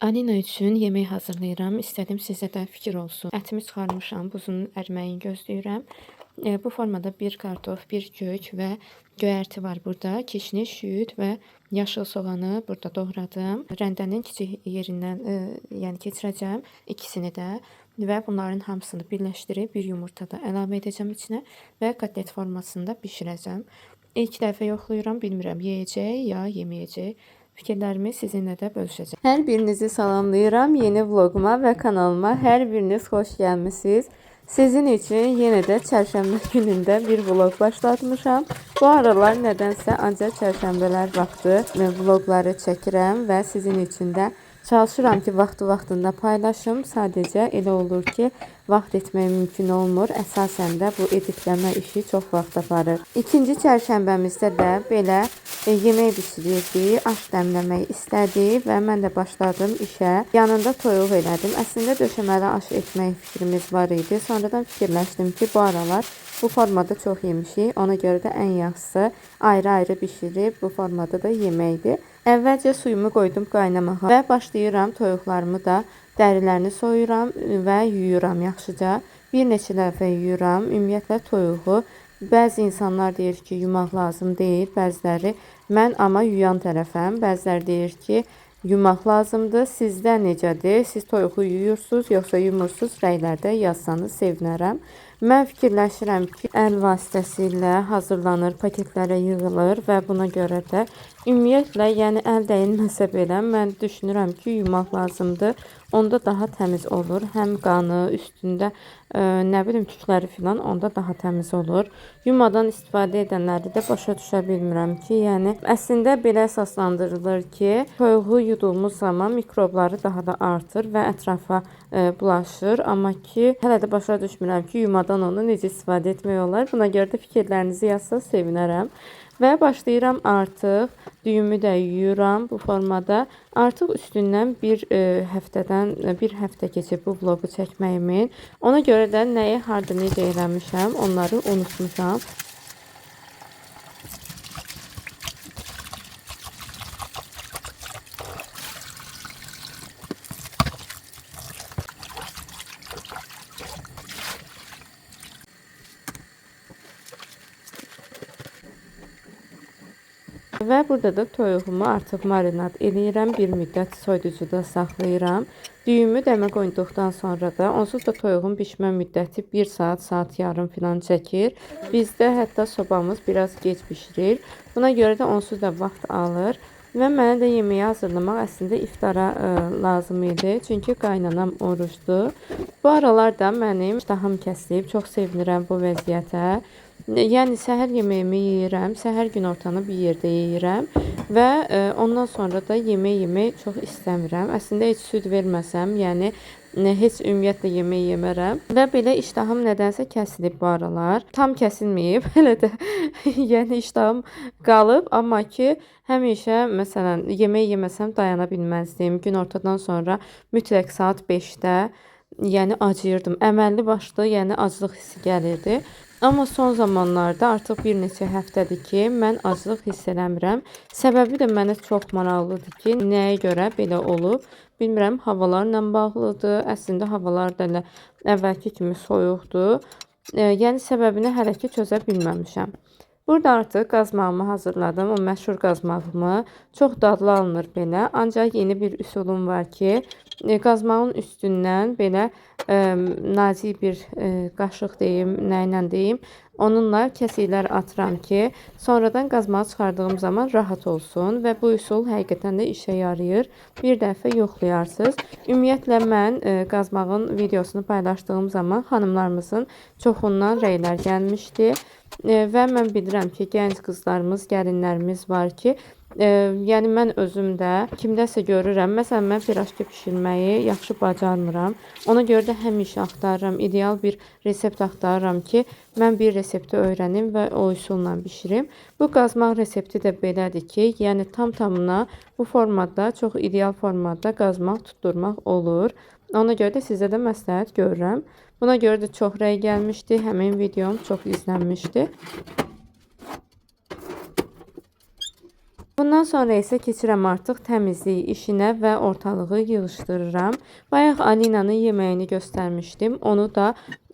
Alina üçün yemək hazırlayıram. İstədim sizə də fikir olsun. Ətimi çıxarmışam, buzunun əriməyini gözləyirəm. Bu formada bir kartof, bir kök və göyərti var burada. Kişniş, şüyüd və yaşıl soğanı burada doğradım. Rəndənin kiçik yerindən yəni keçirəcəm ikisini də və bunların hamısını birləşdirib bir yumurta da əlavə edəcəm içinə və kotlet formasında bişirəcəm. İlk dəfə yoxlayıram, bilmirəm yeyəcək ya yeməyəcək. Fikirlərimi sizinlə də bölüşəcəm. Hər birinizi salamlayıram yeni vloquma və kanalıma. Hər biriniz xoş gəlmisiniz. Sizin üçün yenə də çərşənbə günündə bir vloq başlatmışam. Bu aralar nədənsə ancaq çərşənbələr vaxtı vloqları çəkirəm və sizin üçün də çalışıram ki, vaxtında paylaşım. Sadəcə elə olur ki, vaxt etmək mümkün olmur. Əsasən də bu editləmə işi çox vaxt aparır. İkinci çərşənbəmizdə də belə yemək bişirirdi, aş dəmləmək istədi və mən də başladım işə. Yanında toyuq elədim. Əslində döşəməli aş etmək fikrimiz var idi. Sonradan fikirləşdim ki, bu aralar bu formada çox yemişik. Ona görə də ən yaxşısı ayrı-ayrı bişirib bu formada da yeməkdir. Əvvəlcə suyumu qoydum qaynamağa və başlayıram toyuqlarımı da dərilərini soyuram və yuyuram yaxşıca. Bir neçə dəfə yuyuram. Ümumiyyətlə toyuğu bəzi insanlar deyir ki, yumaq lazım deyil, bəziləri mən amma yuyan tərəfəm. Bəziləri deyir ki, yumaq lazımdır. Sizdə necədir? Siz toyuğu yuyursunuz, yoxsa yumursunuz? Rəylərdə yazsanız sevinərəm. Mən fikirləşirəm ki, əl vasitəsilə hazırlanır, paketlərə yığılır və buna görə də ümumiyyətlə, yəni əl dəyilməsə belə mən düşünürəm ki, yumaq lazımdır. Onda daha təmiz olur. Həm qanı, üstündə nə bilim tükləri filan onda daha təmiz olur. Yumadan istifadə edənləri də başa düşə bilmirəm ki, yəni əslində belə əsaslandırılır ki, toyuğu yudulmuş zaman mikrobları daha da artır və ətrafa bulaşır. Amma ki, hələ də başa düşmürəm ki, yumadan onu necə istifadə etmək olar. Buna görə də fikirlərinizi yazsanız sevinərəm. Və başlayıram artıq. Düyümü də yuyuram bu formada. Artıq üstündən bir həftə keçib bu vlogu çəkməyimin. Ona görə də nəyi harda necə eləmişəm, onları unutmuşam. Və burada da toyuğumu artıq marinad eləyirəm. Bir müddət soyuducuda saxlayıram. Düyümü dəmə qoyduqdan sonra da onsuz da toyuğun bişmə müddəti 1 saat, saat yarım filan çəkir. Bizdə hətta sobamız biraz gec bişirir. Buna görə də onsuz da vaxt alır. Və mənə də yeməyi hazırlamaq əslində iftara lazım idi. Çünki qaynanam oruçdur. Bu aralar da mənim iştahım kəsilib. Çox sevinirəm bu vəziyyətə. Yəni səhər yeməyimi yeyirəm, səhər günortanı bir yerdə yeyirəm və ondan sonra da yemək yemək çox istəmirəm. Əslində heç süd verməsəm, yəni heç ümumiyyətlə yemək yemərəm və belə iştahım nədənsə kəsilib bu aralar. Tam kəsilməyib, hələ də yəni iştahım qalıb, amma ki həmişə məsələn yemək yeməsəm dayana bilməzdim. Günortadan sonra mütləq saat 5-də yəni acıyırdım. Əməlli başlı yəni aclıq hissi gəlirdi. Amma son zamanlarda artıq bir neçə həftədir ki, mən aclıq hiss eləmirəm. Səbəbi də mənə çox maraqlıdır ki, nəyə görə belə olub? Bilmirəm, havalarla bağlıdır. Əslində havalar da elə əvvəlki kimi soyuqdur. Yəni səbəbini hələ ki çözə bilməmişəm. Burada artıq qazmağımı hazırladım. O məşhur qazmağımı. Çox dadlı alınır belə. Ancaq yeni bir üsulum var ki, qazmağın üstündən belə nazik bir qaşıq deyim, nə ilə deyim, onunla kəsiklər atıram ki, sonradan qazmağı çıxardığım zaman rahat olsun və bu üsul həqiqətən də işə yarayır. Bir dəfə yoxlayarsınız. Ümumiyyətlə mən qazmağın videosunu paylaşdığım zaman xanımlarımızın çoxundan rəylər gəlmişdi. Və mən bilirəm ki, gənc qızlarımız, gəlinlərimiz var ki, yəni mən özüm də kimdəsə görürəm. Məsələn, mən pirajki bişirməyi yaxşı bacarmıram. Ona görə də həmişə axtarıram, ideal bir resept axtarıram ki, mən bir resepti öyrənim və o üsulla bişirim. Bu qazmaq resepti də belədir ki, yəni tam-tamına bu formada, çox ideal formada qazmaq, tutturmaq olur. Ona görə də sizə də məsləhət görürəm. Buna görə də çox rəy gəlmişdi. Həmin videom çox izlənmişdi. Bundan sonra isə keçirəm artıq təmizlik işinə və ortalığı yığışdırıram. Bayaq Alinanın yeməyini göstərmişdim. Onu da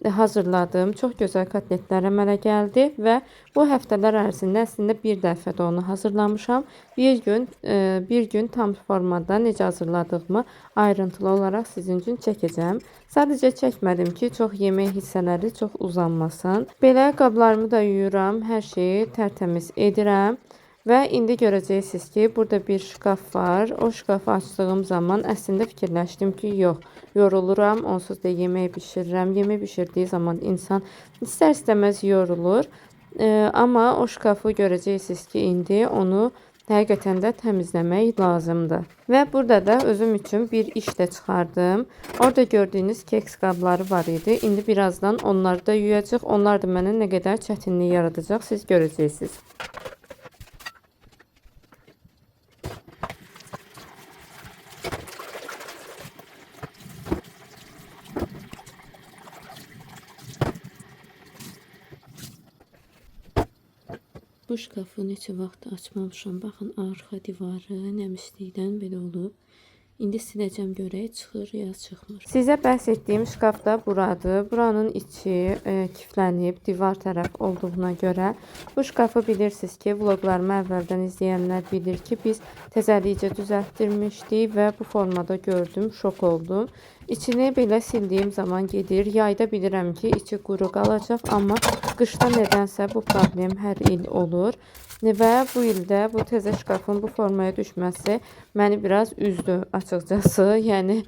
hazırladım. Çox gözəl kotletlər əmələ gəldi və bu həftələr ərzində əslində bir dəfə də onu hazırlamışam. Bir gün tam formada necə hazırladığımı ayrıntılı olaraq sizin üçün çəkəcəm. Sadəcə çəkmədim ki, çox yemək hissələri çox uzanmasın. Belə qablarımı da yuyuram, hər şeyi tərtəmiz edirəm. Və indi görəcəksiniz ki, burada bir şkaf var. O şkafı açdığım zaman əslində fikirləşdim ki, yox, yoruluram, onsuz da yemək bişirirəm. Yemək bişirdiyi zaman insan istər-istəməz yorulur. Amma o şkafı görəcəksiniz ki, indi onu həqiqətən də təmizləmək lazımdır. Və burada da özüm üçün bir iş də çıxardım. Orada gördüyünüz keks qabları var idi. İndi birazdan onları da yuyacaq. Onlar da mənə nə qədər çətinlik yaradacaq, siz görəcəksiniz. Bu şkafı neçə vaxt açmamışam. Baxın, arxa divarı nəmişlikdən belə olub. İndi siləcəm, görək çıxır ya çıxmır. Sizə bəhs etdiyim şkaf da buradır. Buranın içi kiflənib divar tərəf olduğuna görə bu şkafı bilirsiniz ki, vloqlarımı əvvəldən izləyənlər bilir ki, biz təzəlikcə düzəltdirmişdik və bu formada gördüm, şok oldum. İçini belə sildiyim zaman gedir. Yayda bilirəm ki, içi quru qalacaq, amma qışda nədənsə bu problem hər il olur. Və bu ildə bu təzə şkafın bu formaya düşməsi məni biraz üzdü açıqcası. Yəni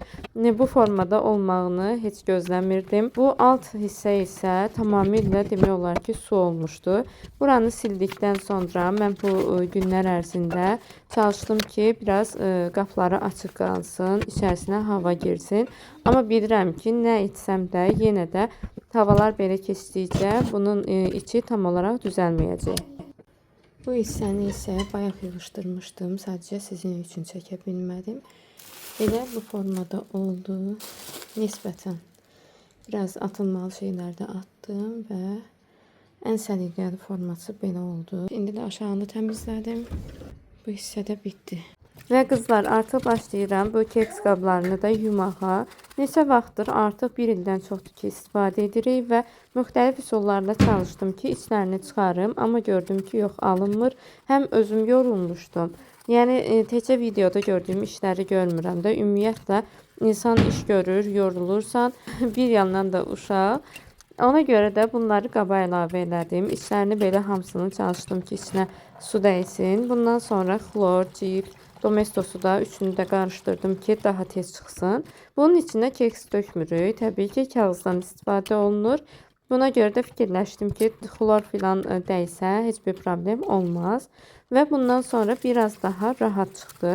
bu formada olmağını heç gözləmirdim. Bu alt hissə isə tamamilə demək olar ki, su olmuşdu. Buranı sildikdən sonra mən bu günlər ərzində çalışdım ki, biraz qapıları açıq qalsın, içərisinə hava girsin. Amma bilirəm ki, nə etsəm də yenə də havalar belə keçdikcə bunun içi tam olaraq düzəlməyəcək. Bu hissəni isə bayaq yığışdırmışdım. Sadəcə sizin üçün çəkə bilmədim. Elə bu formada oldu. Nisbətən biraz atılmalı şeylər də atdım və ən səliqəli forması belə oldu. İndi də aşağını təmizlədim. Bu hissə də bitdi. Və qızlar, artıq başlayıram bu keks qablarını da yumağa. Neçə vaxtdır artıq bir ildən çoxdur ki, istifadə edirik və müxtəlif üsullarla çalışdım ki, içlərini çıxarım. Amma gördüm ki, yox, alınmır. Həm özüm yorulmuşdum. Yəni, təkcə videoda gördüyüm işləri görmürəm də. Ümumiyyətlə, insan iş görür, yorulursan, bir yandan da uşaq. Ona görə də bunları qaba əlavə elədim. İçlərini belə hamısını çalışdım ki, içinə su dəysin. Bundan sonra xlor, cip, domestosu da üçünü də qarışdırdım ki, daha tez çıxsın. Bunun içinə keks dökmürük. Təbii ki, kağızdan istifadə olunur. Buna görə də fikirləşdim ki, xlor filan dəysə heç bir problem olmaz. Və bundan sonra biraz daha rahat çıxdı.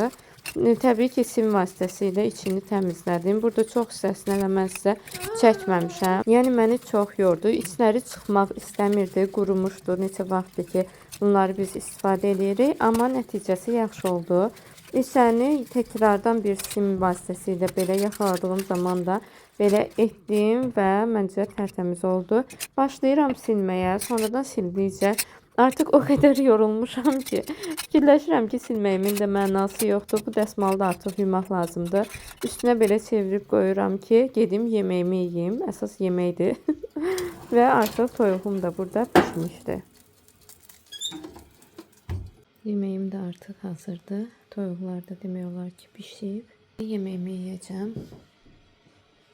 Təbii ki, sim vasitəsilə içini təmizlədim. Burada çox hissəsini elə mən sizə çəkməmişəm. Yəni, məni çox yordu. İçləri çıxmaq istəmirdi, qurumuşdu. Neçə vaxtdır ki, bunları biz istifadə edirik. Amma nəticəsi yaxşı oldu. İçərini təkrardan bir sim vasitəsilə belə yaxaladığım zaman da belə etdim və məncə tərtəmiz oldu. Başlayıram silməyə. Sonradan sildikcə artıq o qədər yorulmuşam ki, fikirləşirəm ki, silməyimin də mənası yoxdur. Bu dəsmalı da artıq yumaq lazımdır. Üstünə belə çevirib qoyuram ki, gedim yeməyimi yeyim. Əsas yeməkdir. Və artıq toyuğum da burada pişmişdi. Yeməyim də artıq hazırdır. Toyuqlar da demək olar ki, pişib. Yeməyimi yeyəcəm.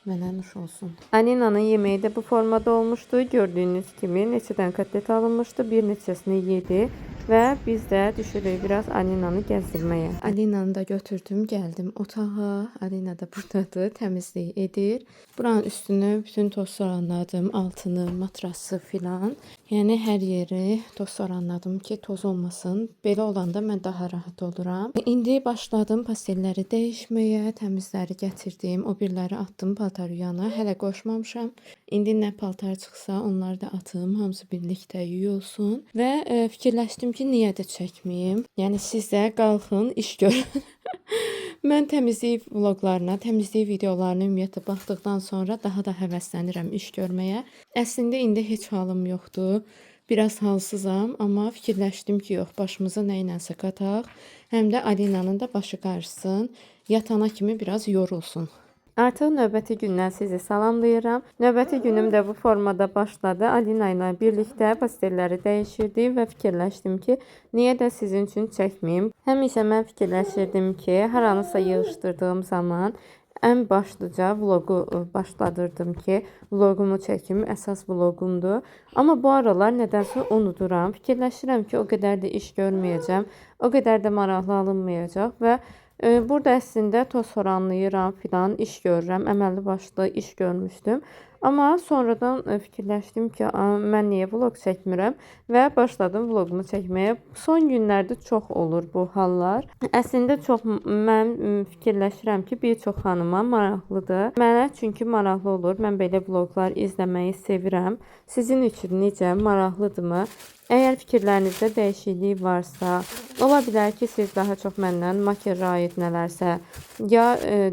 Mənə nuş olsun. Aninanın yeməyi də bu formada olmuşdu. Gördüyünüz kimi neçədən kotlet alınmışdı. Bir neçəsini yedi. Və biz də düşürük biraz Alinanı gəzdirməyə. Alinanı da götürdüm, gəldim otağa. Alina da buradadır, təmizlik edir. Buranın üstünü bütün toz soranladım, altını, matrası filan. Yəni hər yeri toz soranladım ki, toz olmasın. Belə olanda mən daha rahat oluram. İndi başladım pastelləri dəyişməyə, təmizləri gətirdim. O birləri atdım paltar yuyana. Hələ qoşmamışam. İndi nə paltar çıxsa onları da atım, hamısı birlikdə yuyulsun. Və fikirləşdim ki, niyə də çəkməyim? Yəni siz də qalxın, iş görün. Mən təmizlik vloqlarına, təmizlik videolarına ümumiyyətlə baxdıqdan sonra daha da həvəslənirəm iş görməyə. Əslində indi heç halım yoxdur. Biraz halsızam, amma fikirləşdim ki, yox, başımıza nə ilənsə qataq. Həm də Alinanın da başı qarışsın. Yatana kimi biraz yorulsun. Artıq növbəti gündən sizi salamlayıram. Növbəti günüm də bu formada başladı. Alina ilə birlikdə pastelləri dəyişirdik və fikirləşdim ki, niyə də sizin üçün çəkməyim. Həmişə mən fikirləşirdim ki, haranısa yığışdırdığım zaman ən başlıca vlogu başladırdım ki, vlogumu çəkim, əsas vlogumdur. Amma bu aralar nədənsə unuduram. Fikirləşirəm ki, o qədər də iş görməyəcəm, o qədər də maraqlı alınmayacaq və burada əslində toz soranlayıram filan, iş görürəm, əməlli başlı iş görmüşdüm. Amma sonradan fikirləşdim ki, mən niyə vlog çəkmirəm və başladım vlogumu çəkməyə. Son günlərdə çox olur bu hallar. Əslində çox mən fikirləşirəm ki, bir çox xanıma maraqlıdır. Mənə çünki maraqlı olur. Mən belə vloqlar izləməyi sevirəm. Sizin üçün necə, maraqlıdırmı? Əgər fikirlərinizdə dəyişiklik varsa, ola bilər ki, siz daha çox məndən makyaj aid nələrsə, ya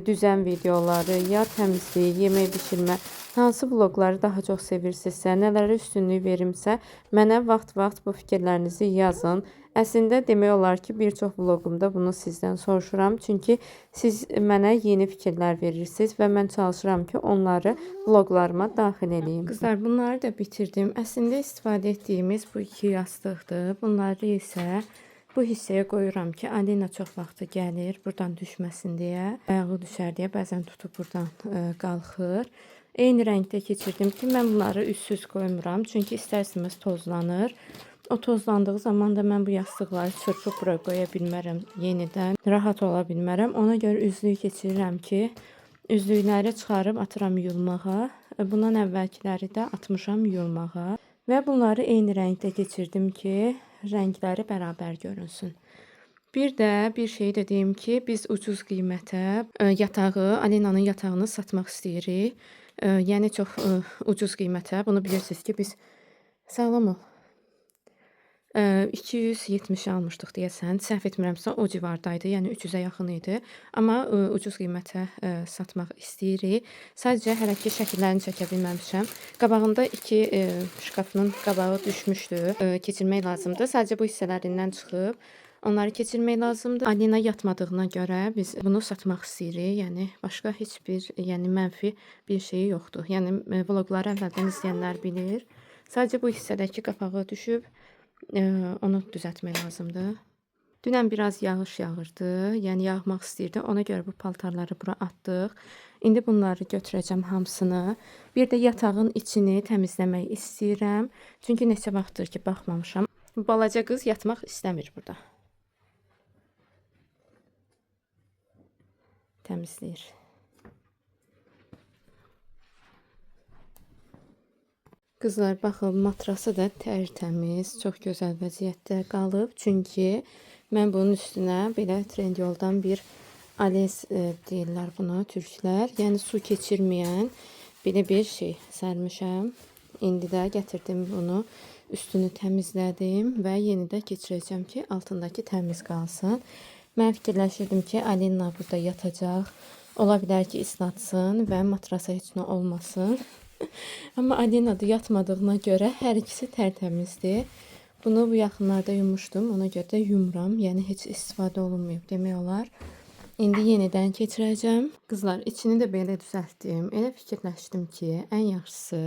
düzən videoları, ya təmizlik, yemək bişirmə, hansı vloqları daha çox sevirsinizsə, nələrə üstünlük verimsə, mənə vaxt-vaxt bu fikirlərinizi yazın. Əslində demək olar ki, bir çox vloqumda bunu sizdən soruşuram. Çünki siz mənə yeni fikirlər verirsiniz və mən çalışıram ki, onları vloqlarıma daxil edeyim. Qızlar, bunları da bitirdim. Əslində istifadə etdiyimiz bu iki yastıqdır. Bunları isə bu hissəyə qoyuram ki, Alina çox vaxtı gəlir, buradan düşməsin deyə, ayağı düşər deyə bəzən tutub buradan qalxır. Eyni rəngdə keçirdim ki, mən bunları üstsüz qoymuram. Çünki istərsiniz tozlanır. O tozlandığı zaman da mən bu yastıqları çırpıb bura qoya bilmərəm yenidən. Rahat ola bilmərəm. Ona görə üzlüyü keçirirəm ki, üzlükləri çıxarıb atıram yuyulmağa. Bundan əvvəlkiləri də atmışam yuyulmağa. Və bunları eyni rəngdə keçirdim ki, rəngləri bərabər görünsün. Bir də bir şey də deyim ki, biz ucuz qiymətə yatağı, Alinanın yatağını satmaq istəyirik. Yəni çox ucuz qiymətə. Bunu bilirsiniz ki, biz sağlam ol. 270 almışdıq deyəsən. Səhv etmirəmsə o civardaydı. Yəni 300-ə yaxın idi. Amma ucuz qiymətə satmaq istəyirik. Sadəcə hələ ki şəkillərini çəkə bilməmişəm. Qabağında iki şkafının qabağı düşmüşdü. Keçirmək lazımdır. Sadəcə bu hissələrindən çıxıb onları keçirmək lazımdır. Alina yatmadığına görə biz bunu satmaq istəyirik. Yəni başqa heç bir, mənfi bir şey yoxdur. Yəni vloqları əvvəldən izləyənlər bilir. Sadəcə bu hissədəki qapağı düşüb onu düzəltmək lazımdır. Dünən biraz yağış yağırdı. Yəni yağmaq istəyirdi. Ona görə bu paltarları bura atdıq. İndi bunları götürəcəm hamısını. Bir də yatağın içini təmizləmək istəyirəm. Çünki neçə vaxtdır ki baxmamışam. Balaca qız yatmaq istəmir burada. Təmizləyir. Qızlar, baxın, matrası da tərtəmiz, çox gözəl vəziyyətdə qalıb. Çünki mən bunun üstünə belə Trendyoldan bir Ales deyirlər buna türklər. Yəni su keçirməyən belə bir şey sərmişəm. İndi də gətirdim bunu, üstünü təmizlədim və yeni də keçirəcəm ki, altındakı təmiz qalsın. Mən fikirləşirdim ki, Alina burada yatacaq. Ola bilər ki, islatsın və matrasa heç nə olmasın. Amma Alina da yatmadığına görə hər ikisi tərtəmizdir. Bunu bu yaxınlarda yummuşdum. Ona görə də yumuram. Yəni heç istifadə olunmayıb demək olar. İndi yenidən keçirəcəm. Qızlar, içini də belə düzəltdim. Elə fikirləşdim ki, ən yaxşısı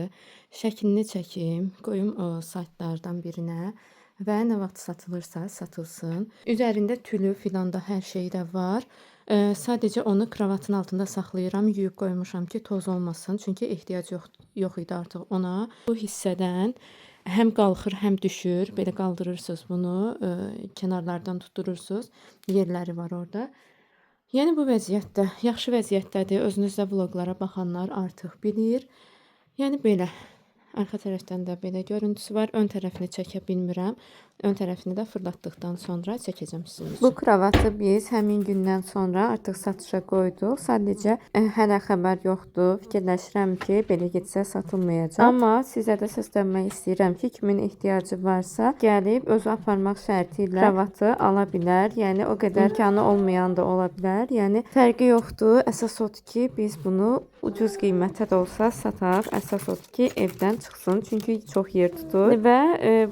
şəklini çəkim, qoyum o saytlardan birinə və nə vaxt satılırsa satılsın. Üzərində tülü filan da hər şey də var. Sadəcə onu kravatın altında saxlayıram, yuyub qoymuşam ki, toz olmasın. Çünki ehtiyac yox idi artıq ona. Bu hissədən həm qalxır, həm düşür. Belə qaldırırsınız bunu, kənarlardan tutturursunuz. Yerləri var orada. Yəni bu vəziyyətdə, yaxşı vəziyyətdədir. Özünüzdə vloqlara baxanlar artıq bilir. Yəni belə. Arxa tərəfdən də belə görüntüsü var. Ön tərəfini çəkə bilmirəm. Ön tərəfini də fırlatdıqdan sonra çəkəcəm sizin üçün. Bu kravatı biz həmin gündən sonra artıq satışa qoyduq. Sadəcə hələ xəbər yoxdur. Fikirləşirəm ki, belə getsə satılmayacaq. Amma sizə də səslənmək istəyirəm ki, kimin ehtiyacı varsa gəlib özü aparmaq şərti ilə kravatı ala bilər. Yəni o qədər imkanı olmayan da ola bilər. Yəni fərqi yoxdur. Əsas odur ki, biz bunu ucuz qiymətə də olsa sataq. Əsas odur ki, evdən çıxsın, çünki çox yer tutur. Və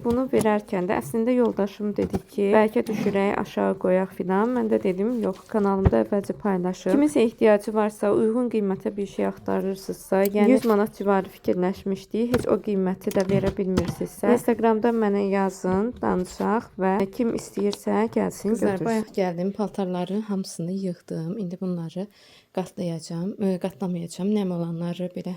bunu verərkən də əslində yoldaşım dedi ki, bəlkə düşürək, aşağı qoyaq filan. Mən də dedim, yox, kanalımda əvvəlcə paylaşım. Kiminsə ehtiyacı varsa, uyğun qiymətə bir şey axtarırsınızsa, yəni 100 manat civarı fikirləşmişdik, heç o qiyməti də verə bilmirsinizsə, Instagramda mənə yazın, danışaq və kim istəyirsə gəlsin, götürsün. Qızlar, bayaq gəldim, paltarları hamısını yığdım. İndi bunları qatlayacağam, qatlamayacağam. Nəm olanları belə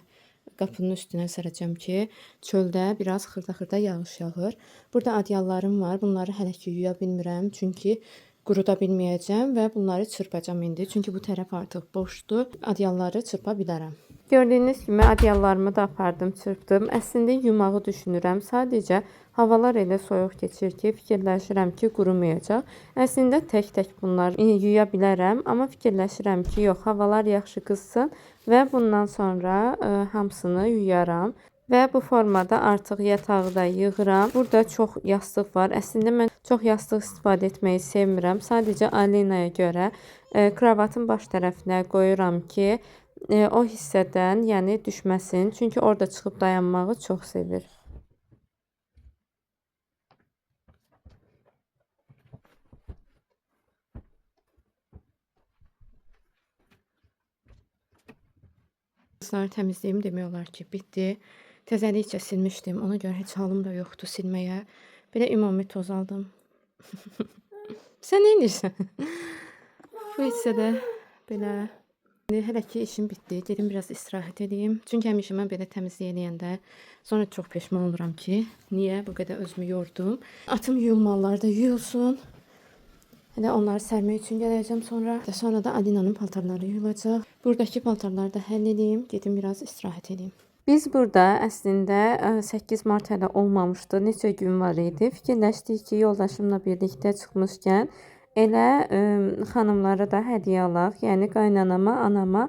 qapının üstünə sərəcəm ki, çöldə biraz xırda-xırda yağış yağır. Burada adyallarım var. Bunları hələ ki yuya bilmirəm, çünki quruda bilməyəcəm və bunları çırpacağam indi. Çünki bu tərəf artıq boşdur. Adyalları çırpa bilərəm. Gördüyünüz kimi adyallarımı da apardım, çırpdım. Əslində yumağı düşünürəm. Sadəcə havalar elə soyuq keçir ki, fikirləşirəm ki, qurumayacaq. Əslində tək-tək bunlar yuya bilərəm, amma fikirləşirəm ki, yox, havalar yaxşı qızsın və bundan sonra hamısını yuyaram. Və bu formada artıq yatağı da yığıram. Burada çox yastıq var. Əslində mən çox yastıq istifadə etməyi sevmirəm. Sadəcə Alinaya görə kravatın baş tərəfinə qoyuram ki, o hissədən, yəni düşməsin. Çünki orada çıxıb dayanmağı çox sevir. Qızları təmizliyim demək olar ki, bitdi. Təzəlikcə silmişdim. Ona görə heç halım da yoxdur silməyə. Belə ümumi toz aldım. Sən nə edirsən? Bu hissədə belə. Hələ ki işim bitdi. Dedim biraz istirahət edeyim. Çünki həmişə mən belə təmizlik eləyəndə sonra çox peşman oluram ki, niyə bu qədər özümü yordum. Atım yuyulmalılar da yuyulsun. Hələ onları sərmək üçün gələcəm sonra. Sonra da Alinanın paltarları yuyulacaq. Buradakı paltarları da həll edeyim. Gedim biraz istirahət edeyim. Biz burada əslində 8 mart hələ olmamışdı. Neçə gün var idi. Fikirləşdik ki, yoldaşımla birlikdə çıxmışkən elə xanımlara da hədiyyə alaq. Yəni qaynanama, anama,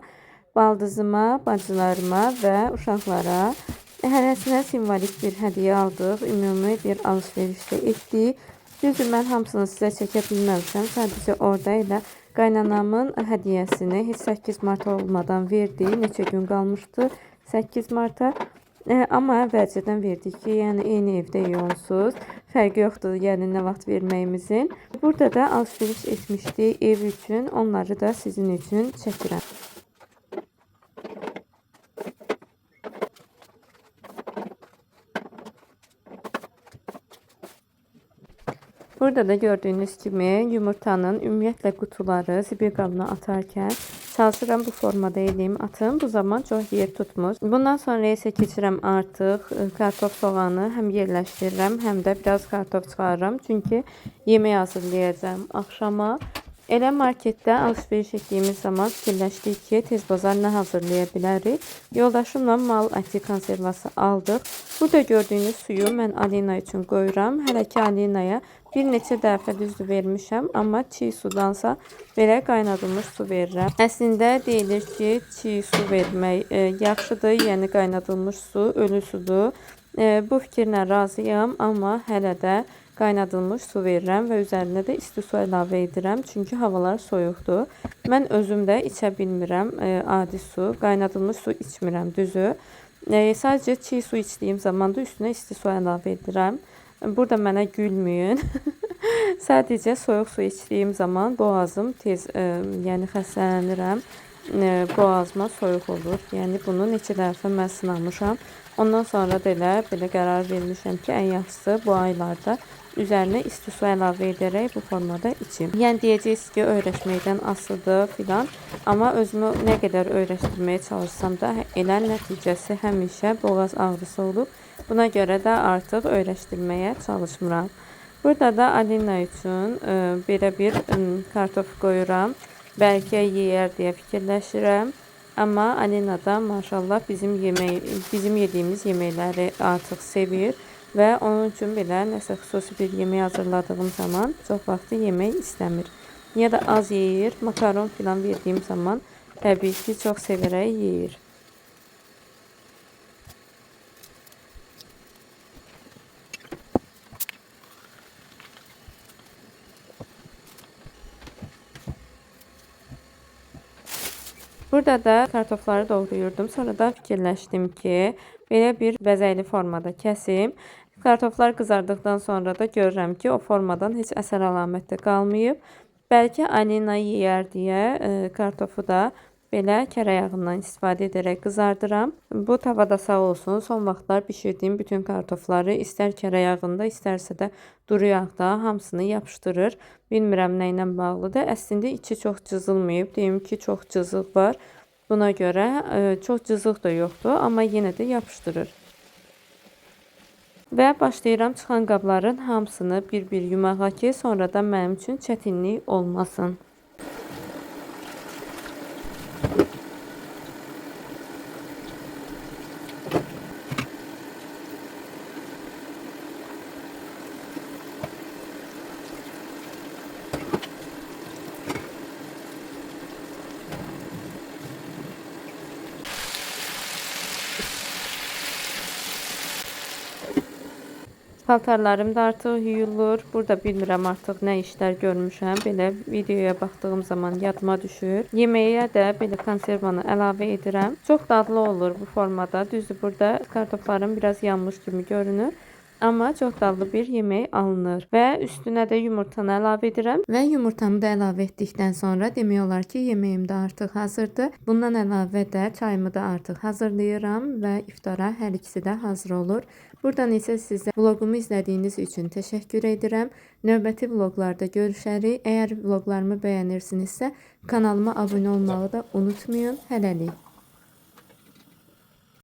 baldızıma, bacılarıma və uşaqlara hərəsinə simvolik bir hədiyyə aldıq. Ümumi bir alış-veriş də etdik. Düzdür, mən hamısını sizə çəkə bilməmişəm. Sadəcə orada elə qaynanamın hədiyyəsini heç 8 mart olmadan verdik. Neçə gün qalmışdı 8 marta. Amma əvvəlcədən verdik ki, yəni eyni evdə yolsuz. Fərqi yoxdur, yəni nə vaxt verməyimizin. Burada da alış-veriş etmişdik ev üçün. Onları da sizin üçün çəkirəm. Burada da gördüyünüz kimi yumurtanın ümumiyyətlə qutuları zibil qabına atarkən çalışıram bu formada eləyim, atım. Bu zaman çox yer tutmur. Bundan sonra isə keçirəm artıq kartof soğanı həm yerləşdirirəm, həm də biraz kartof çıxarıram. Çünki yemək hazırlayacağım axşama. Elə marketdə alış-veriş etdiyimiz zaman fikirləşdik ki, tez bazar nə hazırlaya bilərik. Yoldaşımla mal əti konservası aldıq. Burada gördüyünüz suyu mən Alina üçün qoyuram. Hələ ki Alinaya bir neçə dəfə düzdür vermişəm, amma çiğ sudansa belə qaynadılmış su verirəm. Əslində deyilir ki, çiğ su vermək yaxşıdır, yəni qaynadılmış su ölü sudur. Bu fikirlə razıyam, amma hələ də qaynadılmış su verirəm və üzərinə də isti su əlavə edirəm. Çünki havalar soyuqdur. Mən özüm də içə bilmirəm adi su, qaynadılmış su içmirəm düzü. Sadəcə çiğ su içdiyim zaman da üstünə isti su əlavə edirəm. Burada mənə gülməyin. Sadəcə soyuq su içdiyim zaman boğazım tez, yəni xəstələnirəm. Boğazıma soyuq olur. Yəni bunu neçə dəfə mən sınamışam. Ondan sonra da belə qərar vermişəm ki, ən yaxşısı bu aylarda üzərinə isti su əlavə edərək bu formada içim. Yəni deyəcəksiniz ki, öyrəşməkdən asılıdır filan. Amma özümü nə qədər öyrəşdirməyə çalışsam da elə nəticəsi həmişə boğaz ağrısı olub. Buna görə də artıq öyrəşdirməyə çalışmıram. Burada da Alina üçün belə bir kartof qoyuram. Bəlkə yeyər deyə fikirləşirəm. Amma Alina da maşallah bizim yediyimiz yeməkləri artıq sevir. Və onun üçün belə nəsə xüsusi bir yemək hazırladığım zaman çox vaxtı yemək istəmir. Ya da az yeyir, makaron filan verdiyim zaman təbii ki, çox sevərək yeyir. Burada da kartofları doğrayırdım. Sonra da fikirləşdim ki, belə bir bəzəkli formada kəsim. Kartoflar qızardıqdan sonra da görürəm ki, o formadan heç əsər əlamət də qalmayıb. Bəlkə Alina yeyər deyə kartofu da belə kərə yağından istifadə edərək qızardıram. Bu tavada sağ olsun, son vaxtlar bişirdiyim bütün kartofları istər kərə yağında, istərsə də duru yağda hamısını yapışdırır. Bilmirəm nə ilə bağlıdır. Əslində içi çox cızılmayıb. Deyim ki, çox cızıq var. Buna görə çox cızıq da yoxdur, amma yenə də yapışdırır. Və başlayıram çıxan qabların hamısını bir-bir yumağa ki, sonradan mənim üçün çətinlik olmasın. Paltarlarım da artıq yuyulur. Burada bilmirəm artıq nə işlər görmüşəm. Belə videoya baxdığım zaman yadıma düşür. Yeməyə də belə konservanı əlavə edirəm. Çox dadlı olur bu formada. Düzdür, burada kartoflarım biraz yanmış kimi görünür. Amma çox dadlı bir yemək alınır. Və üstünə də yumurtanı əlavə edirəm. Və yumurtamı da əlavə etdikdən sonra demək olar ki, yeməyim də artıq hazırdır. Bundan əlavə də çayımı da artıq hazırlayıram və iftara hər ikisi də hazır olur. Buradan isə sizə vlogumu izlədiyiniz üçün təşəkkür edirəm. Növbəti vloqlarda görüşərik. Əgər vloqlarımı bəyənirsinizsə, kanalıma abunə olmağı da unutmayın. Hələlik.